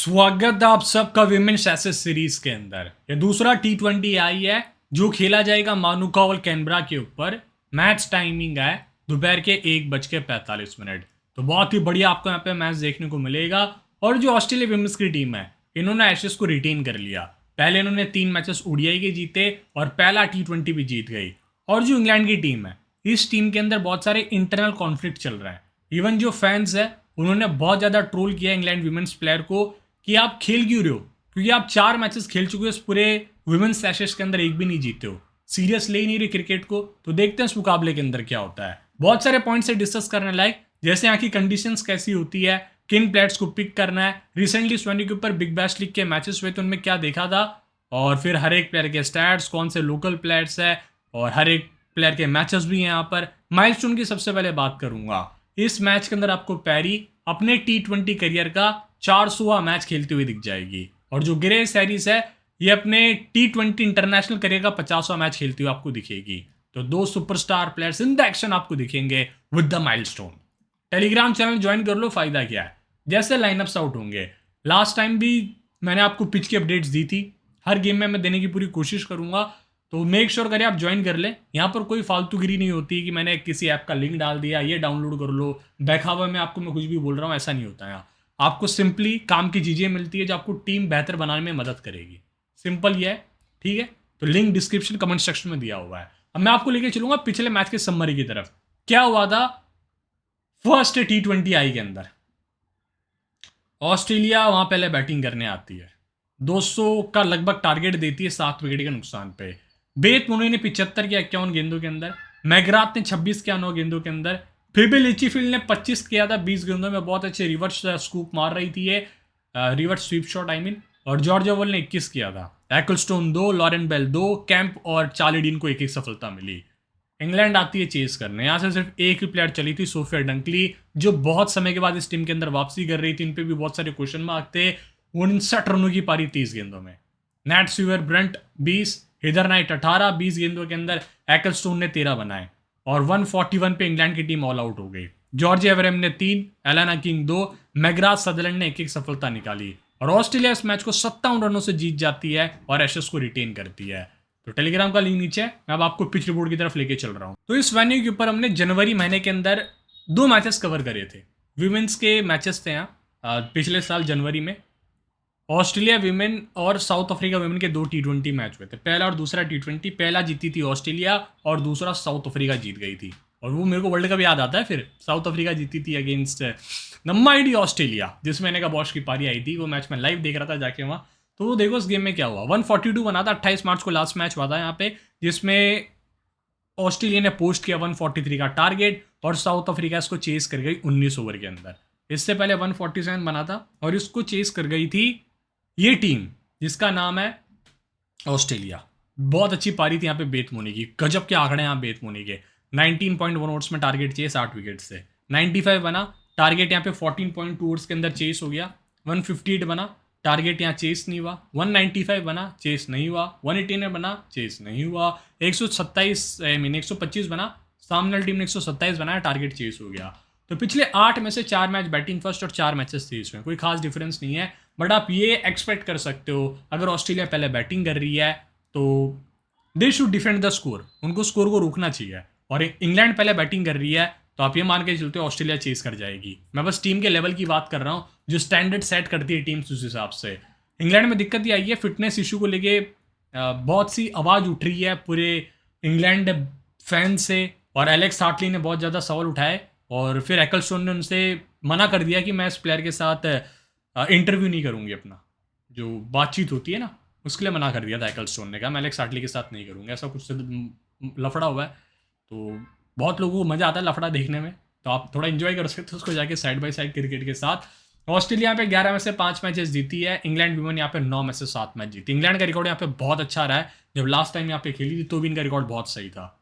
स्वागत है आप सबका विमेंस एसेस सीरीज के अंदर। ये दूसरा T20 आई है जो खेला जाएगा मानुका और कैनबरा के ऊपर। मैच टाइमिंग है दोपहर के 1:45। तो बहुत ही बढ़िया आपको यहाँ पे मैच देखने को मिलेगा। और जो ऑस्ट्रेलिया विमेंस की टीम है इन्होंने एशेस को रिटेन कर लिया। पहले इन्होंने 3 मैचेस ओडीआई के जीते और पहला T20 भी जीत गई। और जो इंग्लैंड की टीम है इस टीम के अंदर बहुत सारे इंटरनल कॉन्फ्लिक्ट चल रहे हैं। इवन जो फैंस है उन्होंने बहुत ज़्यादा ट्रोल किया इंग्लैंड विमेंस प्लेयर को कि आप खेल क्यों रहे हो, क्योंकि आप 4 मैचेस खेल चुके हो इस पूरे वुमेन्स एशेस के अंदर, एक भी नहीं जीते हो, सीरियस ले ही नहीं रहे क्रिकेट को। तो देखते हैं इस मुकाबले के अंदर क्या होता है। बहुत सारे पॉइंट्स से डिस्कस करने लायक, जैसे यहाँ की कंडीशंस कैसी होती है, किन प्लेयर्स को पिक करना है, रिसेंटली स्वानी के ऊपर बिग बैश लीग के मैचेस हुए तो उनमें क्या देखा था, और फिर हर एक प्लेयर के स्टैट्स, कौन से लोकल प्लेयर्स है और हर एक प्लेयर के मैचेस भी हैं यहाँ पर। माइलस्टोन की सबसे पहले बात करूंगा। इस मैच के अंदर आपको पैरी अपने T20 करियर का 400वां मैच खेलते हुए दिख जाएगी, और जो ग्रेस हैरिस है ये अपने T20 इंटरनेशनल करियर का 50वां मैच खेलते हुए आपको दिखेगी। तो 2 superstar players in the action आपको दिखेंगे with the milestone. Telegram channel join कर लो, फायदा क्या है, जैसे लाइनअप्स आउट होंगे। लास्ट टाइम भी मैंने आपको पिच की अपडेट्स दी थी, हर गेम में मैं देने की पूरी कोशिश करूंगा, तो मेक श्योर करें आप ज्वाइन कर लें। यहाँ पर कोई फालतूगिरी नहीं होती कि मैंने किसी ऐप का लिंक डाल दिया, ये डाउनलोड कर लो, बैखावा में आपको मैं कुछ भी बोल रहा हूँ, ऐसा नहीं होता है। यहाँ आपको सिंपली काम की चीज़ें मिलती है जो आपको टीम बेहतर बनाने में मदद करेगी। सिंपल ये है, ठीक है। तो लिंक डिस्क्रिप्शन कमेंट सेक्शन में दिया हुआ है। अब मैं आपको लेके चलूंगा पिछले मैच के समरी की तरफ। क्या हुआ था फर्स्ट T20 आई के अंदर। ऑस्ट्रेलिया वहां पहले बैटिंग करने आती है, 200 का लगभग टारगेट देती है 7 विकेट के नुकसान पे। बेत मुनी ने 75 के 51 गेंदों के अंदर, मैगराथ ने 26 के 9 गेंदों के अंदर, फिर भी लिचीफील्ड ने 25 किया था 20 गेंदों में। बहुत अच्छे रिवर्स स्कूप मार रही थी ये, reverse sweep shot I mean. और जॉर्ज ओवल ने 21 किया था। एक्लस्टोन 2, लॉरेन बेल 2, कैंप और चार्ली डीन को 1-1 सफलता मिली। इंग्लैंड आती है चेस करने। यहाँ से सिर्फ एक ही प्लेयर चली थी, सोफिया डंकली, जो बहुत समय के बाद इस टीम के अंदर वापसी कर रही थी। इन पे भी बहुत सारे क्वेश्चन मार्क थे। 59 रनों की पारी 30 गेंदों में। नैट स्वीवर ब्रंट 20, हिदर नाइट 18, 20 गेंदों के अंदर एक्लस्टोन ने 13 बनाए, और 141 पे इंग्लैंड की टीम ऑल आउट हो गई। जॉर्ज एवरेम ने 3, एलाना किंग 2, मैग्राथ सदरलैंड ने 1-1 सफलता निकाली, और ऑस्ट्रेलिया इस मैच को 57 रनों से जीत जाती है और एशेस को रिटेन करती है। तो टेलीग्राम का लिंक नीचे है, मैं अब आपको पिच रिपोर्ट की तरफ लेके चल रहा हूँ। तो इस वेन्यू के ऊपर हमने जनवरी महीने के अंदर 2 मैचेस कवर करे थे। विमेंस के मैचेस थे यहाँ पिछले साल जनवरी में। ऑस्ट्रेलिया विमेन और साउथ अफ्रीका विमेन के 2 T20 मैच हुए थे, पहला और दूसरा T20। पहला जीती थी ऑस्ट्रेलिया और दूसरा साउथ अफ्रीका जीत गई थी। और वो मेरे को वर्ल्ड कप याद आता है, फिर साउथ अफ्रीका जीती थी अगेंस्ट नम्माइडी ऑस्ट्रेलिया, जिसमें मैंने का बॉश की पारी आई थी। वो मैच मैं लाइव देख रहा था जाके वहाँ। तो देखो इस गेम में क्या हुआ। 142 बना था, 28 मार्च को लास्ट मैच हुआ था यहाँ पे, जिसमें ऑस्ट्रेलिया ने पोस्ट किया 143 का टारगेट और साउथ अफ्रीका इसको चेस कर गई 19 ओवर के अंदर। इससे पहले 147 बना था और इसको चेस कर गई थी ये टीम जिसका नाम है ऑस्ट्रेलिया। बहुत अच्छी पारी थी यहाँ पे बेत मोनी की, गजब के आंकड़े यहाँ बेत मोनी के। 19.1 ओवर्स में टारगेट चेस 8 विकेट से, 95 बना टारगेट यहाँ पे 14.2 ओवर्स के अंदर चेस हो गया। 158 बना टारगेट यहाँ चेस नहीं हुआ। 195 बना चेस नहीं हुआ। 189 बना चेस नहीं हुआ। 125 बना, सामने टीम ने 127 बनाया, टारगेट चेस हो गया। तो पिछले 8 में से 4 मैच बैटिंग फर्स्ट और 4 मैचेस थे, इसमें कोई खास डिफरेंस नहीं है। बट आप ये एक्सपेक्ट कर सकते हो अगर ऑस्ट्रेलिया पहले बैटिंग कर रही है तो they should defend the score, उनको स्कोर को रोकना चाहिए। और इंग्लैंड पहले बैटिंग कर रही है तो आप ये मान के चलते हो ऑस्ट्रेलिया चेस कर जाएगी। मैं बस टीम के लेवल की बात कर रहा हूँ, जो स्टैंडर्ड सेट करती है टीम्स उस हिसाब से। इंग्लैंड में दिक्कत ये आई है, फिटनेस इशू को लेके बहुत सी आवाज़ उठ रही है पूरे इंग्लैंड फैन से, और एलेक्स हार्टली ने बहुत ज़्यादा सवाल उठाए, और फिर एक्लस्टोन ने उनसे मना कर दिया कि मैं इस प्लेयर के साथ इंटरव्यू नहीं करूँगी। अपना जो बातचीत होती है ना, उसके लिए मना कर दिया था एक्लस्टोन ने, कहा मैं एलेक्स हार्टली के साथ नहीं करूँगा। ऐसा कुछ लफड़ा हुआ है, तो बहुत लोगों को मज़ा आता है लफड़ा देखने में, तो आप थोड़ा इन्जॉय कर सकते हो उसको जाके साइड बाय साइड क्रिकेट के साथ। ऑस्ट्रेलिया यहाँ पे 11 में से 5 मैचेस जीती है। इंग्लैंड विमेन यहाँ पे 9 में से 7 मैच जीती। इंग्लैंड का रिकॉर्ड यहाँ पे बहुत अच्छा रहा है, जब लास्ट टाइम यहाँ पे खेली थी तो भी इनका रिकॉर्ड बहुत सही था।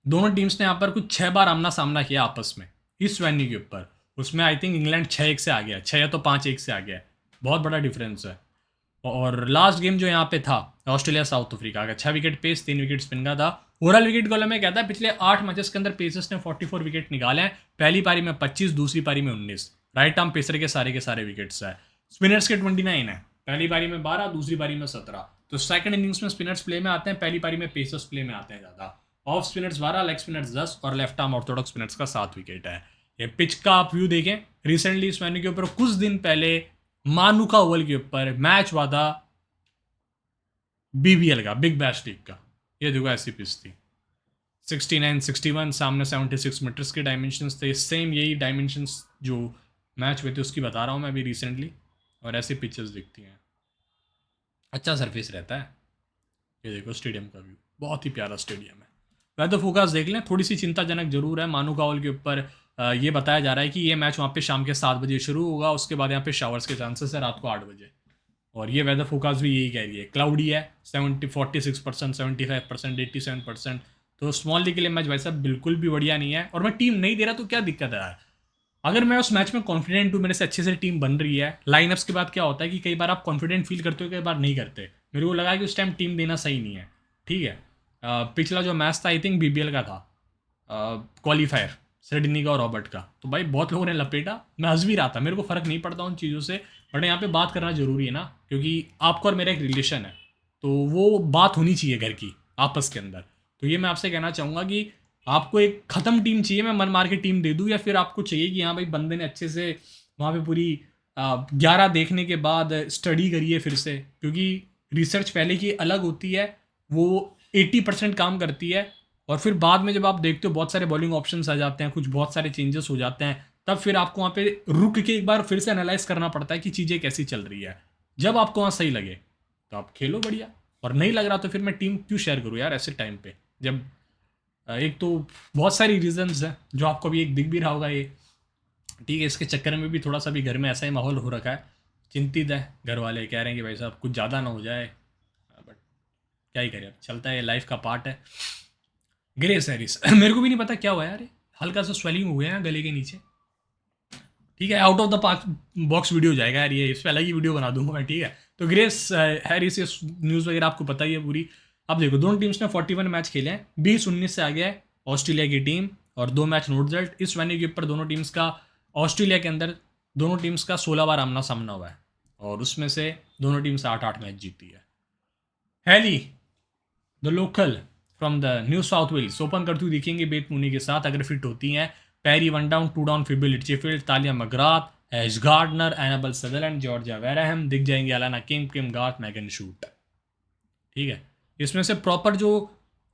दोनों टीम्स ने यहाँ पर कुछ 6 बार आमना सामना किया आपस में इस वेन्यू के ऊपर। उसमें आई थिंक इंग्लैंड 6-1 से आ गया, 6 या तो 5-1 से आ गया, बहुत बड़ा डिफरेंस है। और लास्ट गेम जो यहाँ पे था ऑस्ट्रेलिया साउथ अफ्रीका का, 6 विकेट पेस 3 विकेट स्पिन का था। ओवरऑल विकेट कॉलम में क्या था, पिछले 8 मैचेस के अंदर पेसर्स ने 44 विकेट निकाले हैं। पहली पारी में 25, दूसरी पारी में 19। राइट आर्म पेसर के सारे विकेट्स है। स्पिनर्स के 29 है, पहली पारी में 12, दूसरी पारी में 17। तो सेकंड इनिंग्स में स्पिनर्स प्ले में आते हैं, पहली पारी में पेसर्स प्ले में आते हैं ज़्यादा। ऑफ स्पिनर्स 12, लेग स्पिनर्स 10 और लेफ्ट आर्म ऑर्थोडॉक्स स्पिनर्स का 7 विकेट है। ये पिच का आप व्यू देखें, रिसेंटली इस वेन्यू के ऊपर कुछ दिन पहले मानुका ओवल के ऊपर मैच हुआ था बीबीएल का, बिग बैश लीग का। ये देखो ऐसी पिच थी, 69, 61, सामने 76 मीटर्स के डायमेंशंस थे। सेम यही डायमेंशंस जो मैच हुए थे उसकी बता रहा हूँ मैं अभी रिसेंटली, और ऐसी पिचेस दिखती हैं, अच्छा सरफेस रहता है। ये देखो स्टेडियम का व्यू, बहुत ही प्यारा स्टेडियम है। वेदर फोकास देख लें, थोड़ी सी चिंताजनक जरूर है मानू कावल के ऊपर। ये बताया जा रहा है कि ये मैच वहाँ पे शाम के 7 बजे शुरू होगा, उसके बाद यहाँ पे शावर्स के चांसेस है रात को 8 बजे। और ये वेदर फोकास्ट भी यही कह रही है, क्लाउडी है, 46%, 75%, 87%। तो स्मॉल लीग के लिए मैच भाई साहब बिल्कुल भी बढ़िया नहीं है। और मैं टीम नहीं दे रहा तो क्या दिक्कत है यार, अगर मैं उस मैच में कॉन्फिडेंट हूँ, मेरे से अच्छे से टीम बन रही है। लाइनअप्स के बाद क्या होता है कि कई बार आप कॉन्फिडेंट फील करते हो, कई बार नहीं करते। मेरे को लगा कि उस टाइम टीम देना सही नहीं है, ठीक है। पिछला जो मैच था आई थिंक बीबीएल का था, क्वालिफायर सिडनी का और रॉबर्ट का, तो भाई बहुत लोगों ने लपेटा, मैं हंस भी रहा था, मेरे को फ़र्क नहीं पड़ता उन चीज़ों से। बट यहाँ पे बात करना ज़रूरी है ना, क्योंकि आपका और मेरा एक रिलेशन है, तो वो बात होनी चाहिए घर की आपस के अंदर। तो ये मैं आपसे कहना चाहूँगा कि आपको एक ख़त्म टीम चाहिए, मैं मन मार के टीम दे दूँ, या फिर आपको चाहिए कि हाँ भाई बंदे ने अच्छे से वहाँ पे पूरी 11 देखने के बाद स्टडी करिए फिर से, क्योंकि रिसर्च पहले की अलग होती है, वो 80% काम करती है। और फिर बाद में जब आप देखते हो बहुत सारे बॉलिंग ऑप्शंस आ जाते हैं, कुछ बहुत सारे चेंजेस हो जाते हैं, तब फिर आपको वहाँ पे रुक के एक बार फिर से एनालाइज करना पड़ता है कि चीज़ें कैसी चल रही है। जब आपको वहाँ सही लगे तो आप खेलो बढ़िया, और नहीं लग रहा तो फिर मैं टीम क्यों शेयर करूँ यार ऐसे टाइम पे, जब एक तो बहुत सारी रीजंस हैं जो आपको भी एक दिख भी रहा होगा ये, ठीक है। इसके चक्कर में भी थोड़ा सा भी घर में ऐसा ही माहौल हो रखा है, चिंतित है, घर वाले कह रहे हैं कि भाई साहब कुछ ज़्यादा ना हो जाए, बट क्या ही करें, अब चलता है, लाइफ का पार्ट है। ग्रेस हैरिस मेरे को भी नहीं पता क्या हुआ यार, हल्का सा स्वेलिंग हो गया है गले के नीचे, ठीक है। Out of the box video जाएगा यार ये, इस पर अलग ही वीडियो बना दूंगा मैं, ठीक है। तो ग्रेस हैरिस, ये न्यूज़ वगैरह आपको पता ही है पूरी। अब देखो दोनों टीम्स ने 41 मैच खेले हैं, 20-19 से आ गया है ऑस्ट्रेलिया की टीम, और 2 मैच नो रिजल्ट। इस वेन्यू के ऊपर दोनों टीम्स का, ऑस्ट्रेलिया के अंदर दोनों टीम्स का 16 बार आमना सामना हुआ है, और उसमें से दोनों टीम्स 8-8 मैच जीती है। Healy the local from the New South Wales open करती हुई दिखेंगे बेथ मूनी के साथ, अगर फिट होती हैं। पैरी 1 डाउन 2 डाउन, फिबिल लिटचफील्ड, तालिया मगराथ, एश गार्डनर, एनाबल सदरलैंड, जॉर्जिया वेराहम दिख जाएंगे, अलाना किम, किम गार्थ, मैगन शूट, ठीक है। इसमें से प्रॉपर जो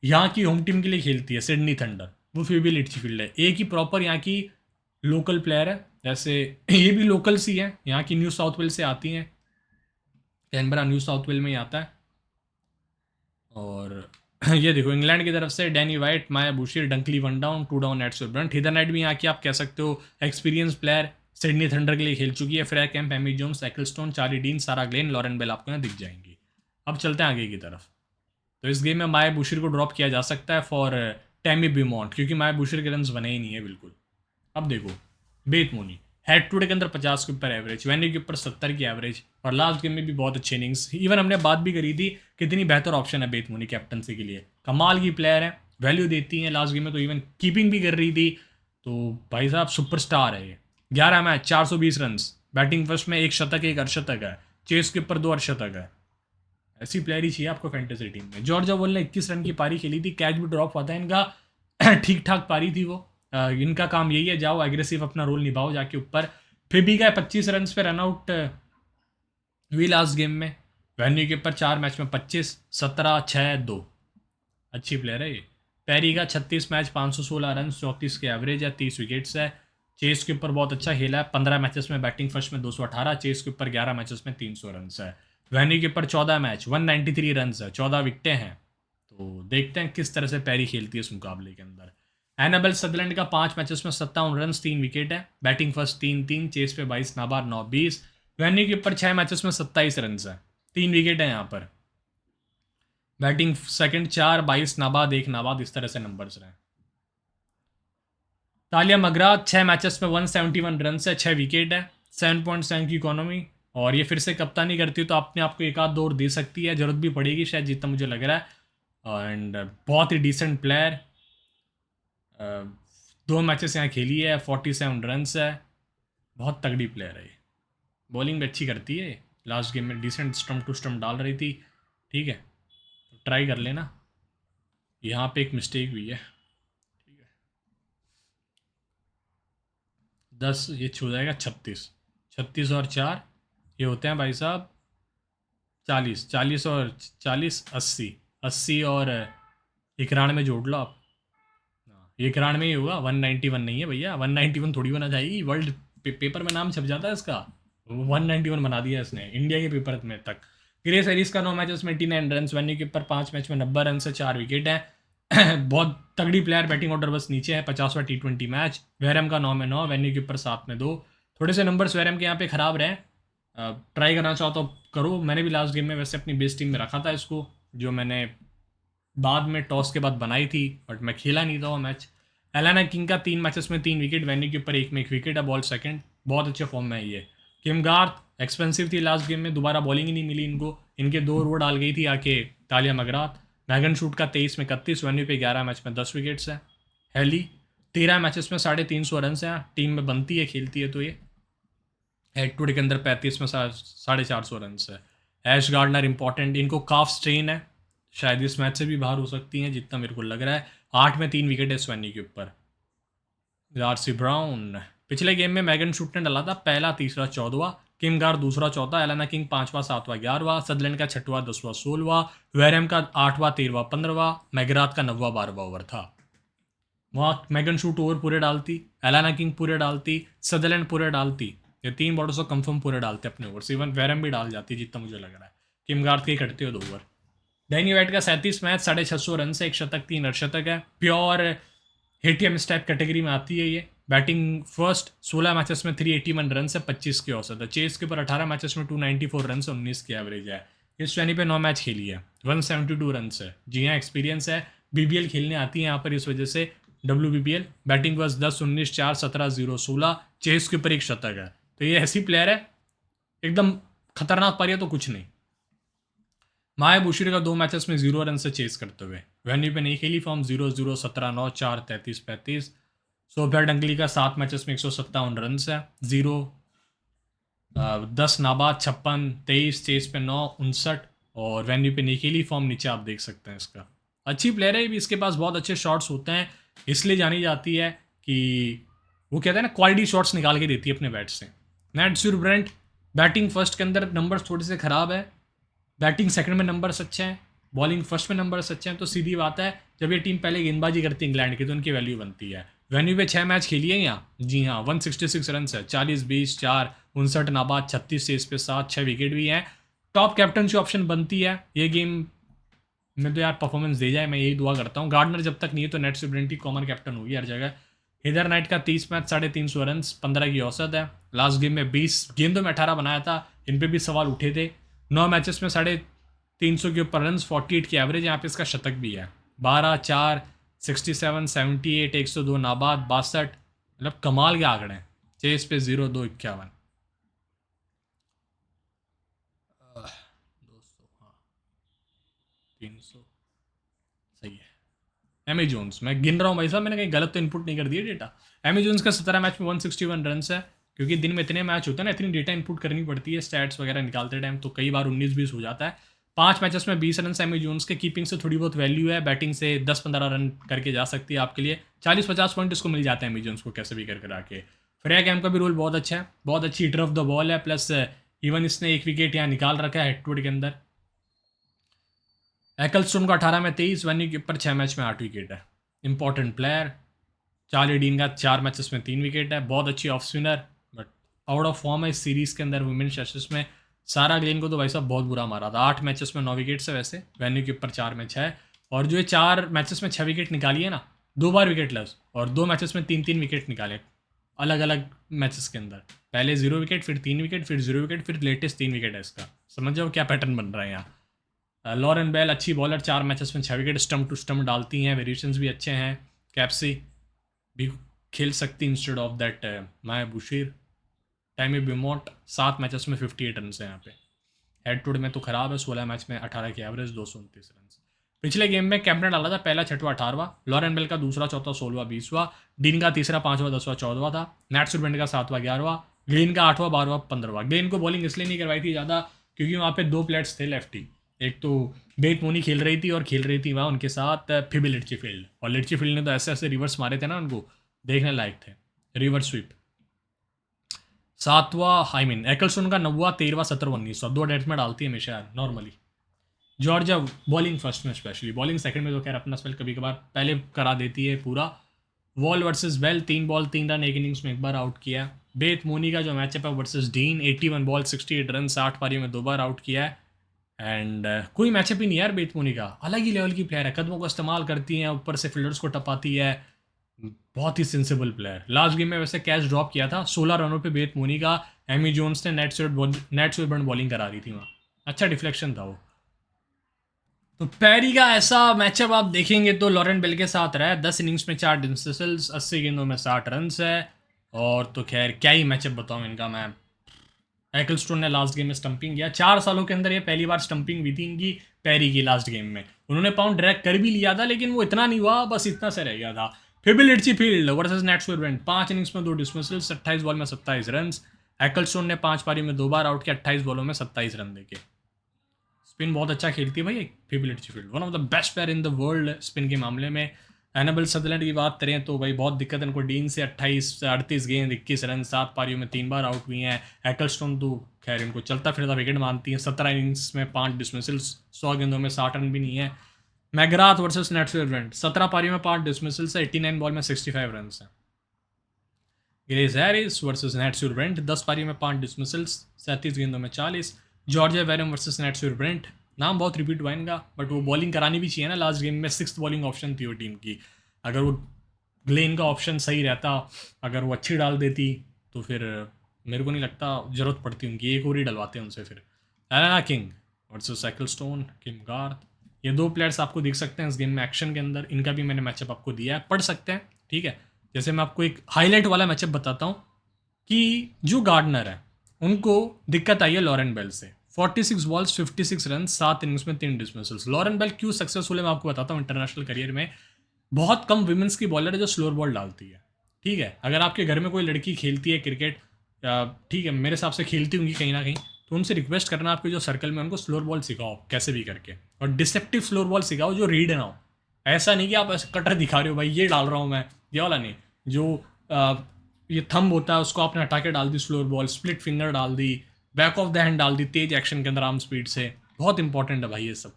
यहाँ की होम टीम के लिए खेलती है सिडनी थंडर, वो फिबिल लिटचफील्ड है। एक ही प्रॉपर यहाँ की लोकल प्लेयर है, जैसे ये भी लोकल्स ही है, यहाँ की न्यू साउथ वेल्स से आती हैं, कैनबरा न्यू साउथ वेल में ही आता है। और ये देखो इंग्लैंड की तरफ से Danni Wyatt, Maia Bouchier, Dunkley 1 down 2 down, एड्स ब्रंट, हिदर नाइट भी यहाँ की आप कह सकते हो एक्सपीरियंस प्लेयर, सिडनी थंडर के लिए खेल चुकी है। Freya Kemp, Amy Jones, Ecclestone, Charlie Dean, Sarah Glenn, Lauren Bell आपको यहाँ दिख जाएंगी। अब चलते हैं आगे की तरफ। तो इस गेम में माया बुशीर को ड्रॉप किया जा सकता है फॉर टैमी बिमॉन्ट, क्योंकि माया बुशीर के रन बने ही नहीं है बिल्कुल। अब देखो Beth Mooney head today के अंदर 50 के ऊपर एवरेज, वेन्यू के ऊपर 70 की एवरेज, और लास्ट गेम में भी बहुत अच्छे इनिंग्स। इवन हमने बात भी करी थी कितनी बेहतर ऑप्शन है बेथ मोनी कैप्टनसी के लिए, कमाल की प्लेयर है, वैल्यू देती है। लास्ट गेम में तो इवन कीपिंग भी कर रही थी, तो भाई साहब सुपरस्टार है ये। 11 मैच 420 रन, बैटिंग फर्स्ट में 1 शतक 1 अर्शतक है, चेस के ऊपर 2 अर्शतक है। ऐसी प्लेयर ही चाहिए आपको फैंटेसी टीम में। जॉर्जिया वॉल ने 21 रन की पारी खेली थी, कैच भी ड्रॉप हुआ था इनका, ठीक ठाक पारी थी वो। इनका काम यही है, जाओ एग्रेसिव अपना रोल निभाओ जाके ऊपर। फिबी का 25 रन पे रन आउट हुई लास्ट गेम में, वेन्यू के ऊपर 4 मैच में 25, 17, 6, 2, अच्छी प्लेयर है ये। पैरी का 36 मैच 516 रन, 34 के एवरेज है, 30 विकेट्स है। चेस के ऊपर बहुत अच्छा खेला है, 15 मैचेस में बैटिंग फर्स्ट में 218, चेस के ऊपर 11 मैचेस में 300 रन है। वेन्यू के ऊपर 14 मैच 193 रन है, 14 विकटें हैं। तो देखते हैं किस तरह से पैरी खेलती है इस मुकाबले के अंदर। एनाबेल सदरलैंड का 5 मैचेस में 57 रन, 3 विकेट है, बैटिंग फर्स्ट 3-3, चेस पे 22, नाबाद 9-20। वेन्यू के ऊपर 6 मैचेस में 27 रन है, 3 विकेट है यहाँ पर, बैटिंग सेकंड 4, 22 नाबाद 1 नाबाद, इस तरह से नंबर्स रहे। तालिया मगराथ 6 मैचेस में 171 रन है, 6 विकेट है, 7.7 की इकोनॉमी, और ये फिर से कप्तानी करती है तो अपने आप को एक आध दौर दे सकती है, जरूरत भी पड़ेगी शायद जितना मुझे लग रहा है। एंड बहुत ही डिसेंट प्लेयर, 2 मैचेस यहाँ खेली है, 47 रन है, बहुत तगड़ी प्लेयर है ये। बॉलिंग भी अच्छी करती है, लास्ट गेम में डिसेंट स्टम्प टू स्टम्प डाल रही थी। ठीक है, तो ट्राई कर लेना। यहाँ पे एक मिस्टेक हुई है। ठीक है, 10 ये छू जाएगा 36, 36 और 4 ये होते हैं भाई साहब 40, 40 और 40 80, 80 और 91 जोड़ लो आप। हाँ, ये 91 ही होगा, 191 नहीं है भैया, 191 थोड़ी बना जाएगी, वर्ल्ड पेपर में नाम छप जाता है इसका। 191 बना दिया इसने इंडिया के पेपर में तक। ग्रे सीरीज का 9 मैचेस में 89 रन, वेन्यू कीपर 5 मैच में 90 रन से 4 विकेट है। बहुत तगड़ी प्लेयर, बैटिंग ऑर्डर बस नीचे है। 50वां T20 मैच, वेरम का 9 में 9, वेन्यू कीपर 7 में 2। थोड़े से नंबर्स वेरम के यहाँ पे खराब रहे। ट्राई करना चाहो तो करो, मैंने भी लास्ट गेम में वैसे अपनी बेस्ट टीम में रखा था इसको, जो मैंने बाद में टॉस के बाद बनाई थी, बट मैं खेला नहीं था वो मैच। एलाना किंग का 3 मैचेस में 3 विकेट, वेन्यू के ऊपर 1 में 1 विकेट है, बॉल सेकंड, बहुत अच्छे फॉर्म में है ये। किम गार्थ एक्सपेंसिव थी लास्ट गेम में, दोबारा बॉलिंग ही नहीं मिली इनको, इनके 2 ओवर डाल गई थी आके तालिया मगरात। मैगन शूट का 23 में 31, वेन्यू पे 11 मैच में 10 विकेट्स हैं। हेली 13 मैचेस में 350 रन हैं, टीम में बनती है खेलती है तो ये। हेड टू डे के अंदर 35 में 450 रन है। ऐश गार्डनर इंपॉर्टेंट, इनको काफ स्ट्रेन है, शायद इस मैच से भी बाहर हो सकती हैं जितना मेरे को लग रहा है। 8 में 3 विकेट है स्वैनी के ऊपर। जार्सी ब्राउन पिछले गेम में मैगन शूट ने डाला था पहला, तीसरा, 14वां, किम गार दूसरा, चौथा, एलाना किंग 5वां, 7वां, 11वां, सदलैंड का 6वां, 10वां, 16वां, वेरम का 8वां, 13वां, 15वां, मैगरात का 9वां, 12वां ओवर था। वहाँ मैगन शूट ओवर पूरे डालती, एलाना किंग पूरे डालती, सदरलैंड पूरे डालती, ये 3 बॉलर्स को कंफर्म पूरे डालते अपने ओवर, इवन वेरम भी डाल जाती जितना मुझे लग रहा है। किम गार्थ के कटते हो 2 ओवर। डैनी वाइट का 37 मैच, 650 रन से 1 शतक, 3 अर्धशतक है। प्योर हिटियम टाइप कैटेगरी में आती है ये। बैटिंग फर्स्ट, 16 मैचेस में 381 रन से 25 की औसत है। चेस के ऊपर 18 मैचेस में 294 रन से 19 की एवरेज है। इस श्रेणी पे 9 मैच खेली है, 172 रन से। जी हाँ, एक्सपीरियंस है, BBL खेलने आती है यहाँ पर, इस वजह से WBBL। बैटिंग बस 10, 19, 4, 17, 0, 16, चेस के ऊपर 1 शतक है। तो ये ऐसी प्लेयर है एकदम खतरनाक, पर तो कुछ नहीं। माया बुशीर का 2 मैचेस में 0 रन से चेस करते हुए, वेन्यू पे नहीं खेली, फॉर्म 0, 0, 17, 9, 4, 33, 35। सोफिया डंगली का 7 मैचेस में 157 रन है, 0, 10 नाबाद, 56, 23, चेस पे 9, 59, और वेन्यू पे नहीं खेली, फॉर्म नीचे आप देख सकते हैं इसका। अच्छी प्लेयर है भी, इसके पास बहुत अच्छे शॉट्स होते हैं, इसलिए जानी जाती है कि वो कहते हैं ना क्वालिटी शॉट्स निकाल के देती है अपने बैट से। नेट ब्रेंट बैटिंग फर्स्ट के अंदर नंबर थोड़े से ख़राब है, बैटिंग सेकंड में नंबर्स अच्छे हैं, बॉलिंग फर्स्ट में नंबर्स अच्छे हैं, तो सीधी बात है जब ये टीम पहले गेंदबाजी करती है इंग्लैंड की तो उनकी वैल्यू बनती है। वेन्यू पे 6 मैच खेली है यहाँ, जी हाँ, 166 रन है, 40, 20, 4, 59 नाबाद, 36 से इस पे 7, 6 विकेट भी हैं। टॉप कैप्टन की ऑप्शन बनती है ये गेम में तो यार, परफॉर्मेंस दे जाए, मैं यही दुआ करता हूँ। गार्डनर जब तक नहीं है तो नेट ब्रेंट कॉमन कैप्टन होगी हर जगह। इधर नाइट का 30 मैच, 350 रन, 15 की औसत है। लास्ट गेम में 20 गेंदों में 18 बनाया था, इन पे भी सवाल उठे थे। 9 मैचेस में 350 के ऊपर रन, 48 की एवरेज, यहाँ पे इसका शतक भी है। 12, 4, 67, 78, 102 नाबाद, 62, मतलब कमाल के आंकड़े हैं। चेस पे 0, 2, 51, 200, हाँ, 300, सही है। एमी जोन्स मैं गिन रहा हूँ भाई साहब, मैंने कहीं गलत तो इनपुट नहीं कर दिया डेटा। एमी जोन्स का 17 मैच में 161 रन है, क्योंकि दिन में इतने मैच होते हैं ना, इतनी डेटा इनपुट करनी पड़ती है स्टैट्स वगैरह निकालते टाइम, तो कई बार 19-20 हो जाता है। 5 मैचेस में 20 रन एमी जोन्स के। कीपिंग से थोड़ी बहुत वैल्यू है, बैटिंग से 10-15 रन करके जा सकती है आपके लिए। 40-50 पॉइंट इसको मिल जाता है एमी जोन्स को कैसे भी कर आके। फ्रेया कैम का भी रोल बहुत अच्छा है, बहुत अच्छी हिटर ऑफ द बॉल है, प्लस इवन इसने 1 विकेट यहाँ निकाल रखा है हेड के अंदर। एक्लस्टोन का 18 में 23, वेन्यू के ऊपर 6 मैच में 8 विकेट है। Important player. चार्ली डीन का 4 मैचेस में 3 विकेट है, बहुत अच्छी off spinner, but out of form है इस सीरीज़ के अंदर। वुमेन्स एशेस में सारा ग्लेन को तो भाई साहब बहुत बुरा मारा था। 8 मैचेस में 9 विकेट्स है वैसे, वेन्यू के ऊपर 4 मैच है, और जो ये 4 मैचेस में 6 विकेट निकाली है ना, 2 बार विकेट लेस, और 2 मैचेस में 3-3 विकेट निकाले अलग अलग मैचेस के अंदर। पहले 0 विकेट, फिर 3 विकेट, फिर 0 विकेट, फिर लेटेस्ट 3 विकेट है इसका। समझ जाओ क्या पैटर्न बन रहा है यहाँ। लॉरेन बेल अच्छी बॉलर, 4 मैचेस में 6 विकेट, स्टम्प टू स्टम्प डालती हैं, वेरिएशंस भी अच्छे हैं। कैप्सी भी खेल सकती instead of that Maia Bouchier. Tammy Beaumont 7 matches में 58 रन है यहाँ पे। हेड टू हेड में तो खराब है, 16 मैच में 18 की एवरेज, 229 रन। पिछले गेम में कैप ने डाला था पहला, 6वां, 18वां, लॉरेन बेल का दूसरा, चौथा, 16वां, 20वां, डीन का तीसरा, 5वां, 10वां, 14वां था, नेट ब्रेंट का 7वां, 11वां, ग्लेन का 8वां 12वां 15वां। ग्लेन को बॉलिंग इसलिए नहीं करवाई थी ज़्यादा क्योंकि वहाँ पे 2 प्लेयर्स थे लेफ्टी। एक तो बेट मोनी खेल रही थी और खेल रही थी वहाँ उनके साथ फिबी लिटचीफील्ड, और लिटचीफील्ड ने तो ऐसे ऐसे रिवर्स मारे थे ना, उनको देखने लायक थे, रिवर्स स्वीप। 7वां आई मीन एकलस्टोन का 9वां 13वां 17वां 19वां, 2 डेथ में डालती है हमेशा नॉर्मली। जॉर्जिया बॉलिंग फर्स्ट में स्पेशली, बॉलिंग सेकंड में तो खैर अपना स्पेल कभी कभार पहले करा देती है पूरा। Voll versus Bell 3 ball 3 run एक इनिंग्स में एक बार आउट किया। बेथ मोनी का जो मैचअप है वर्सेस डीन 81 बॉल 68 रन 60 पारियों में 2 बार आउट किया है। एंड कोई मैचअप ही नहीं है यार बेथ मोनी का, अलग ही लेवल की प्लेयर है, कदमों का इस्तेमाल करती है, ऊपर से फील्डर्स को टपाती है, बहुत ही सेंसिबल प्लेयर। लास्ट गेम में वैसे कैच ड्रॉप किया था 16 रनों पे बेथ मोनी का, एमी जोन्स ने नेट स्वेबर्न बॉलिंग करा दी थी वहाँ, अच्छा डिफ्लेक्शन था वो। तो पैरी का ऐसा मैचअप आप देखेंगे तो लॉरेंट बेल के साथ रहा है, 10 इनिंग्स में 4 डिस्मिसल्स 80 गेंदों में 60 रन है। और तो खैर क्या ही मैचअप बताऊँ इनका मैं। एक्लस्टोन ने लास्ट गेम में स्टंपिंग किया, 4 सालों के अंदर ये पहली बार स्टंपिंग हुई थी इनकी पैरी की लास्ट गेम में। उन्होंने पाउंड ड्रैग कर भी लिया था लेकिन वो इतना नहीं हुआ, बस इतना से रह गया था। फिबिल लिटचीफील्ड वर्सेस नेट स्वेबर्न 5 इनिंग्स में 2 डिस्मिसल्स 28 बॉल में 27 रन। एक्लस्टोन ने 5 पारी में 2 बार आउट किया 28 बॉलों में 27 रन देके। स्पिन बहुत अच्छा खेलती है भाई Phoebe Litchfield, one of the best player in the world spin के मामले में। एनाबल सदरलैंड की बात करें तो भाई बहुत दिक्कत है इनको, डीन से 28 से 38 गेंद 21 रन 7 पारियों में 3 बार आउट हुई हैं। एक्लस्टोन तो खैर इनको चलता फिरता विकेट मानती हैं, 17 इनिंग्स में 5 डिसमिसल्स 100 गेंदों में 60 रन भी नहीं है। मैगराथ वर्सेस नेट स्वेबर्न 17 पारियों में 5 डिसमिसल्स है 89 बॉल में 65 रन है। ग्रेस हैरिस वर्सेस नेट स्वेबर्न 10 पारियों में 5 डिसमिसल्स 37 गेंदों में 40। जॉर्जिया वेरम वर्सेस नेट स्वेबर्न, नाम बहुत रिपीट हुआ इनका बट वो बॉलिंग करानी भी चाहिए ना, लास्ट गेम में 6th बॉलिंग ऑप्शन थी वो टीम की। अगर वो ग्लेन का ऑप्शन सही रहता, अगर वो अच्छी डाल देती तो फिर मेरे को नहीं लगता ज़रूरत पड़ती उनकी, एक और ही डलवाते हैं उनसे फिर। Alana King versus Ecclestone Kim Garth, ये 2 प्लेयर्स आपको दिख सकते हैं इस गेम में एक्शन के अंदर, इनका भी मैंने मैचअप आपको दिया है, पढ़ सकते हैं ठीक है। जैसे मैं आपको एक हाईलाइट वाला मैचअप बताता हूँ कि जो गार्डनर है उनको दिक्कत आई है लॉरेंट बेल से, 46 बॉल्स 56 रन 7 इनिंग्स में 3 डिसमिसल्स। लॉरेंट बेल क्यों सक्सेसफुल है मैं आपको बताता हूँ। इंटरनेशनल करियर में बहुत कम विमेंस की बॉलर है जो स्लोअर बॉल डालती है, ठीक है। अगर आपके घर में कोई लड़की खेलती है क्रिकेट, ठीक है मेरे हिसाब से खेलती होंगी कहीं ना कहीं, तो उनसे रिक्वेस्ट करना आपके जो सर्कल में उनको स्लोअर बॉल सिखाओ कैसे भी करके, और डिसेप्टिव स्लोअर बॉल सिखाओ जो रीड ना हो। ऐसा नहीं कि आप ऐसे कटर दिखा रहे हो भाई ये डाल रहा हूँ मैं, ये वाला नहीं। जो ये थंब होता है उसको आपने हटा के डाल दी स्लोअर बॉल, स्प्लिट फिंगर डाल दी, बैक ऑफ द हैंड डाल दी तेज एक्शन के अंदर आर्म स्पीड से, बहुत इंपॉर्टेंट है भाई ये सब।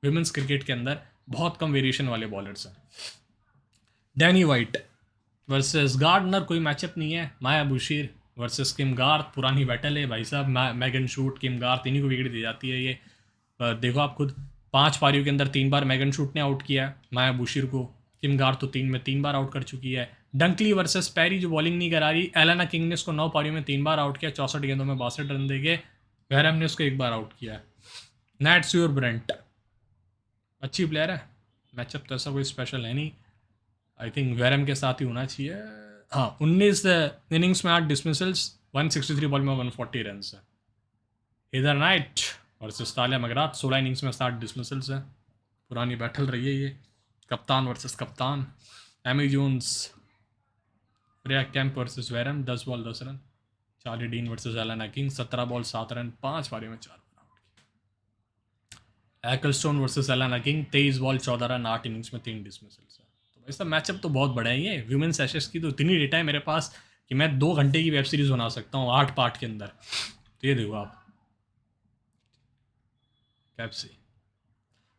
विमेंस क्रिकेट के अंदर बहुत कम वेरिएशन वाले बॉलर्स हैं। डैनी वाइट वर्सेस गार्डनर कोई मैचअप नहीं है। माया बुशीर वर्सेस किम गार्थ पुरानी बैटल है भाई साहब, मैगन शूट किम गार्थ इन्हीं को विकेट दी जाती है ये। देखो आप खुद 5 पारियों के अंदर 3 बार मैगन शूट ने आउट किया है माया बुशीर को, किम गार्थ तो 3 में 3 बार आउट कर चुकी है। डंकली वर्सेस पैरी जो बॉलिंग नहीं करा रही, एलेना किंग ने उसको 9 पारियों में 3 बार आउट किया 64 गेंदों में 62 रन देके। वैरम ने उसको 1 बार आउट किया है। नैट स्वेबर्न अच्छी प्लेयर है, मैचअप तो ऐसा कोई स्पेशल है नहीं, आई थिंक वैरम के साथ ही होना चाहिए। हाँ 19 इनिंग्स में 8 डिसमिसल्स 163 बॉल में 140 रन है। इधर नाइट वर्सेस तालिया मगरात 16 इनिंग्स में 60 डिसमिसल्स है, पुरानी बैटल रही है ये। कप्तान वर्सेस कप्तान, Amy Jones Freya Kemp versus Wareham 10 ball 10 run. Charlie Dean versus Alana King 17 ball 7 run 5 पारी में 4 run out. Ecclestone versus Alana King 23 ball 14 run 8 innings में 3 डिसमिसल्स है। तो ऐसा मैचअप तो बहुत बड़ा है ये। वुमेन्स एशेस की तो इतनी डेटा है मेरे पास कि मैं 2 घंटे की वेब सीरीज बना सकता हूँ 8 पार्ट के अंदर। तो ये देखो आप कैप्सी।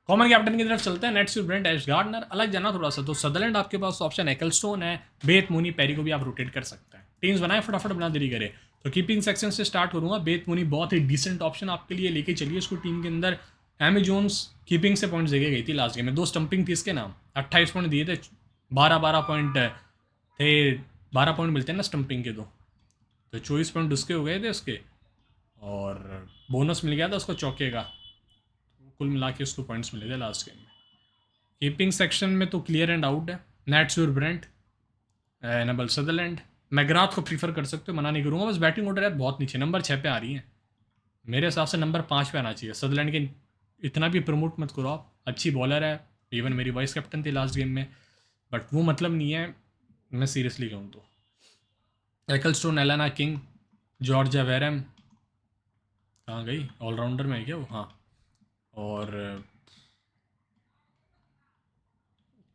कॉमन कैप्टन की तरफ चलते हैं। नेट स्वेबर्न एश गार्डनर, अलग जाना थोड़ा सा तो सदरलैंड आपके पास ऑप्शन एक्लस्टोन है, बेथ मोनी पैरी को भी आप रोटेट कर सकते हैं। टीम्स बनाए फटाफट बना देरी करे। तो कीपिंग सेक्शन से स्टार्ट करूंगा। बेथ मोनी बहुत ही डिसेंट ऑप्शन आपके लिए, लेके चलिए उसको टीम के अंदर। एमी जोन्स कीपिंग से पॉइंट्स देके गई थी लास्ट गेम में, 2 स्टंपिंग थी इसके नाम, 28 पॉइंट दिए थे, 12 पॉइंट थे, 12 पॉइंट मिलते हैं ना स्टंपिंग के, तो 24 पॉइंट उसके हो गए थे उसके, और बोनस मिल गया था उसको चौके का, कुल मिला के उसको पॉइंट्स मिले थे लास्ट गेम में। कीपिंग सेक्शन में तो क्लियर एंड आउट है, नेट स्वेबर्न, एनेबल सदरलैंड, मैगराथ को प्रीफर कर सकते हो, मना नहीं करूँगा। बस बैटिंग ऑर्डर यार बहुत नीचे, नंबर 6 पे आ रही है, मेरे हिसाब से नंबर 5 पे आना चाहिए। सदरलैंड के इतना भी प्रमोट मत करो आप, अच्छी बॉलर है, इवन मेरी वाइस कैप्टन थी लास्ट गेम में, बट वो मतलब नहीं है, मैं सीरियसली कहूँ तो। एक्लस्टोन एलेना किंग जॉर्जिया वेरम कहाँ गई, ऑलराउंडर में है क्या वो? हाँ। और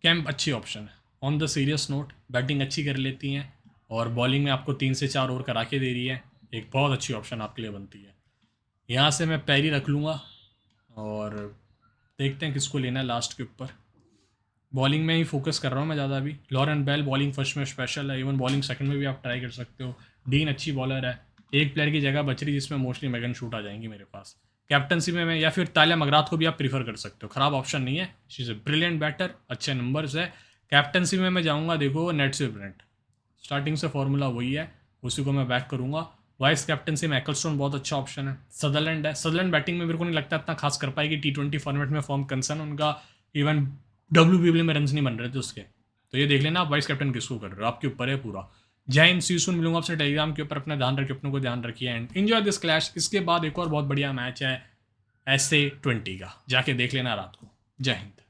कैंप अच्छी ऑप्शन है। On the serious note, batting अच्छी कर लेती हैं और बॉलिंग में आपको 3 से 4 ओवर करा के दे रही है, एक बहुत अच्छी ऑप्शन आपके लिए बनती है। यहाँ से मैं पैरी रख लूँगा और देखते हैं किसको लेना है लास्ट के ऊपर। बॉलिंग में ही फोकस कर रहा हूँ मैं ज़्यादा अभी। लॉरेन बेल बॉलिंग फर्स्ट में स्पेशल है, इवन बॉलिंग सेकंड में भी आप ट्राई कर सकते हो। डीन अच्छी बॉलर है, एक प्लेयर की जगह बच रही जिसमें मोस्टली मैगन शूट आ जाएंगी मेरे पास। कैप्टनसी में मैं या फिर तालिया मगरात को भी आप प्रीफर कर सकते हो, ख़राब ऑप्शन नहीं है, she is a brilliant batter, अच्छे नंबर्स है। कैप्टनसी में मैं जाऊँगा देखो नेट से ब्रेंट, स्टार्टिंग से फॉर्मूला वही है, उसी को मैं बैक करूँगा। वाइस कैप्टनसी में एक्लस्टोन बहुत अच्छा ऑप्शन है। सदरलैंड है, सदरलैंड बैटिंग में मेरे को नहीं लगता इतना खास कर पाएगी, T20 फॉर्मेट में फॉर्म कंसर्न उनका, इवन WBL में रन्स नहीं बन रहे थे उसके। तो ये देख लेना आप वाइस कैप्टन किसको कर रहे हो, आपके ऊपर है पूरा। जय हिंद, सी यू सून, मिलूंगा आपसे टेलीग्राम के ऊपर। अपना ध्यान रखिए, अपनों को ध्यान रखिए एंड एंजॉय दिस क्लैश। इसके बाद एक और बहुत बढ़िया मैच है SA20 का, जाके देख लेना रात को। जय हिंद।